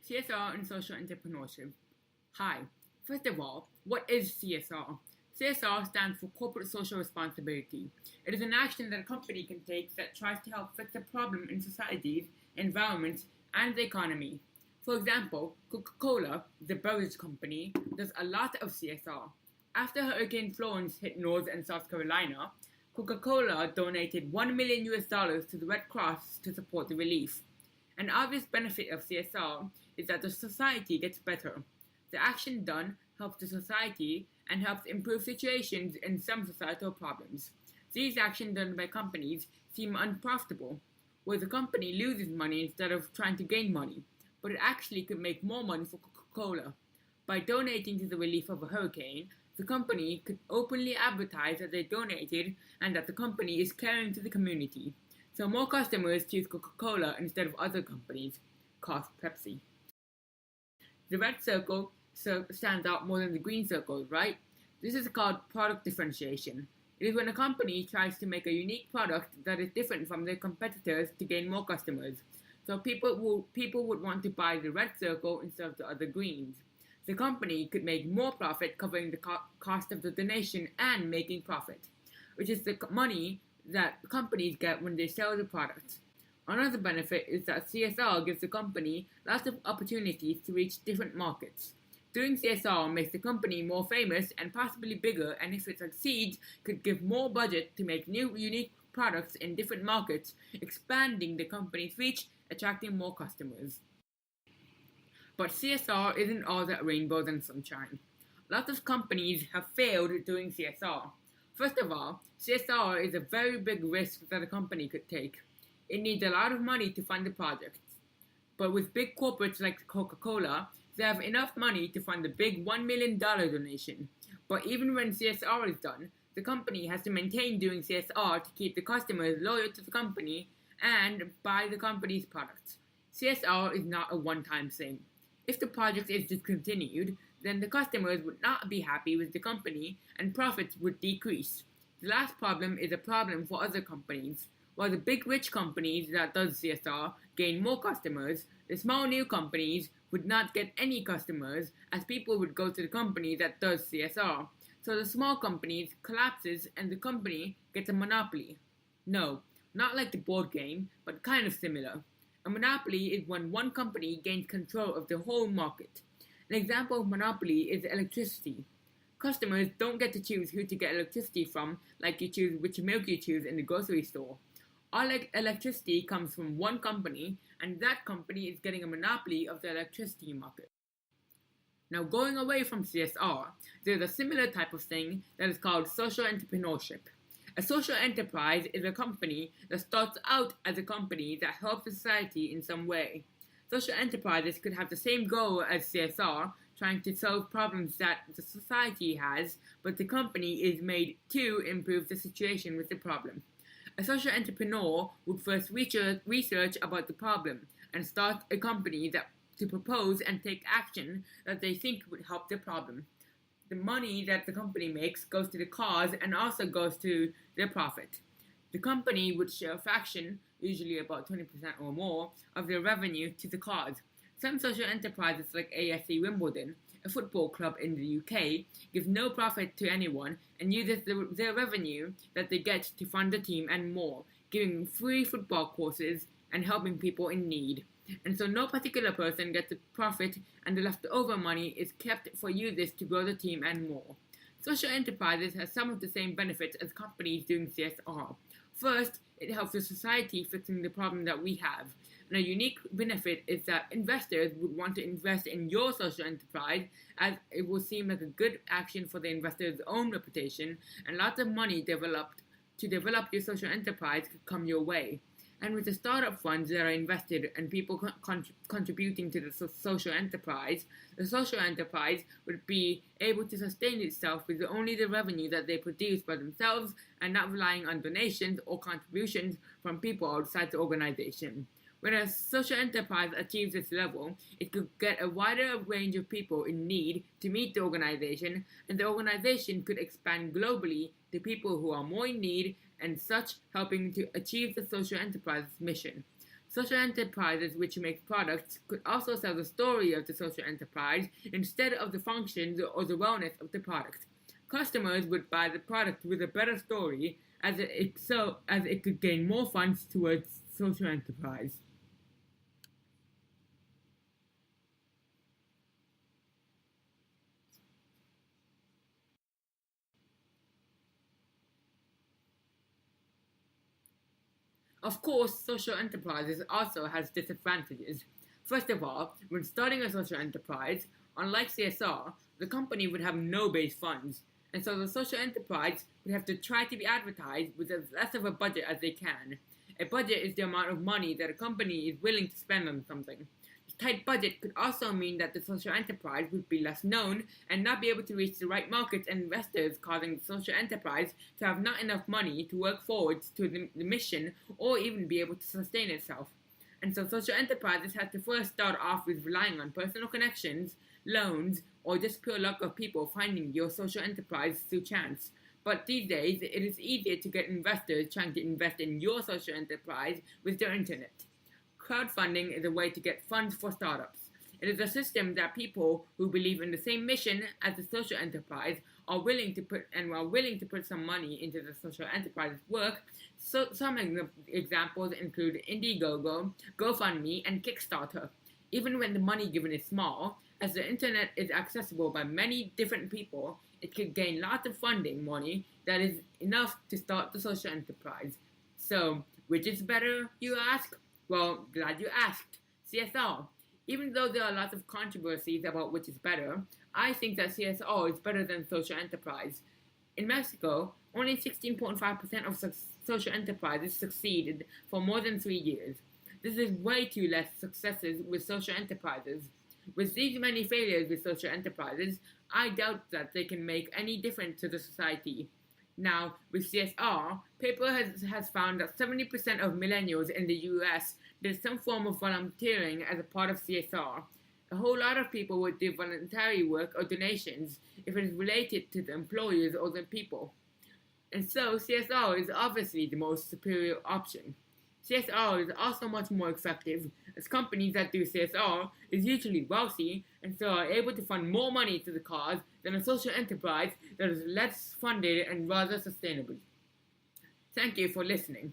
CSR and Social Entrepreneurship. Hi. First of all, what is CSR? CSR stands for Corporate Social Responsibility. It is an action that a company can take that tries to help fix a problem in societies, environments, and the economy. For example, Coca-Cola, the beverage company, does a lot of CSR. After Hurricane Florence hit North and South Carolina, Coca-Cola donated $1 million to the Red Cross to support the relief. An obvious benefit of CSR is that the society gets better. The action done helps the society and helps improve situations in some societal problems. These actions done by companies seem unprofitable, where the company loses money instead of trying to gain money, but it actually could make more money for Coca-Cola. By donating to the relief of a hurricane, the company could openly advertise that they donated and that the company is caring to the community. So more customers choose Coca-Cola instead of other companies, cost Pepsi. The red circle stands out more than the green circle, right? This is called product differentiation. It is when a company tries to make a unique product that is different from their competitors to gain more customers. So people would want to buy the red circle instead of the other greens. The company could make more profit covering the cost of the donation and making profit, which is the money that companies get when they sell the product. Another benefit is that CSR gives the company lots of opportunities to reach different markets. Doing CSR makes the company more famous and possibly bigger, and if it succeeds, could give more budget to make new unique products in different markets, expanding the company's reach, attracting more customers. But CSR isn't all that rainbows and sunshine. Lots of companies have failed doing CSR. First of all, CSR is a very big risk that a company could take. It needs a lot of money to fund the project. But with big corporates like Coca-Cola, they have enough money to fund a big $1 million donation. But even when CSR is done, the company has to maintain doing CSR to keep the customers loyal to the company and buy the company's products. CSR is not a one-time thing. If the project is discontinued, then the customers would not be happy with the company and profits would decrease. The last problem is a problem for other companies. While the big rich companies that does CSR gain more customers, the small new companies would not get any customers as people would go to the company that does CSR. So the small companies collapses and the company gets a monopoly. No, not like the board game, but kind of similar. A monopoly is when one company gains control of the whole market. An example of monopoly is electricity. Customers don't get to choose who to get electricity from, like you choose which milk you choose in the grocery store. All electricity comes from one company, and that company is getting a monopoly of the electricity market. Now, going away from CSR, there's a similar type of thing that is called social entrepreneurship. A social enterprise is a company that starts out as a company that helps society in some way. Social enterprises could have the same goal as CSR, trying to solve problems that the society has, but the company is made to improve the situation with the problem. A social entrepreneur would first research about the problem and start a company to propose and take action that they think would help the problem. The money that the company makes goes to the cause and also goes to their profit. The company would share a fraction, usually about 20% or more, of their revenue to the cause. Some social enterprises like AFC Wimbledon, a football club in the UK, give no profit to anyone and uses their revenue that they get to fund the team and more, giving free football courses and helping people in need. And so no particular person gets a profit and the leftover money is kept for users to grow the team and more. Social enterprises have some of the same benefits as companies doing CSR. First, it helps the society fixing the problem that we have. And a unique benefit is that investors would want to invest in your social enterprise as it will seem like a good action for the investor's own reputation and lots of money to develop your social enterprise could come your way. And with the startup funds that are invested and people contributing to the social enterprise, the social enterprise would be able to sustain itself with only the revenue that they produce by themselves and not relying on donations or contributions from people outside the organization. When a social enterprise achieves this level, it could get a wider range of people in need to meet the organization, and the organization could expand globally to people who are more in need and such helping to achieve the social enterprise's mission. Social enterprises which make products could also sell the story of the social enterprise instead of the functions or the wellness of the product. Customers would buy the product with a better story as it could gain more funds towards social enterprise. Of course, social enterprises also has disadvantages. First of all, when starting a social enterprise, unlike CSR, the company would have no base funds, and so the social enterprise would have to try to be advertised with as less of a budget as they can. A budget is the amount of money that a company is willing to spend on something. A tight budget could also mean that the social enterprise would be less known and not be able to reach the right markets and investors, causing the social enterprise to have not enough money to work forwards to the mission or even be able to sustain itself. And so social enterprises have to first start off with relying on personal connections, loans, or just pure luck of people finding your social enterprise through chance. But these days, it is easier to get investors trying to invest in your social enterprise with their internet. Crowdfunding is a way to get funds for startups. It is a system that people who believe in the same mission as the social enterprise are willing to put some money into the social enterprise's work. So some examples include Indiegogo, GoFundMe, and Kickstarter. Even when the money given is small, as the internet is accessible by many different people, it could gain lots of funding money that is enough to start the social enterprise. So, which is better, you ask? Well, glad you asked. CSR. Even though there are lots of controversies about which is better, I think that CSR is better than social enterprise. In Mexico, only 16.5% of social enterprises succeeded for more than 3 years. This is way too less successes with social enterprises. With these many failures with social enterprises, I doubt that they can make any difference to the society. Now, with CSR, paper has found that 70% of millennials in the US did some form of volunteering as a part of CSR. A whole lot of people would do voluntary work or donations if it is related to the employers or the people. And so, CSR is obviously the most superior option. CSR is also much more effective, as companies that do CSR is usually wealthy and so are able to fund more money to the cause than a social enterprise that is less funded and rather sustainable. Thank you for listening.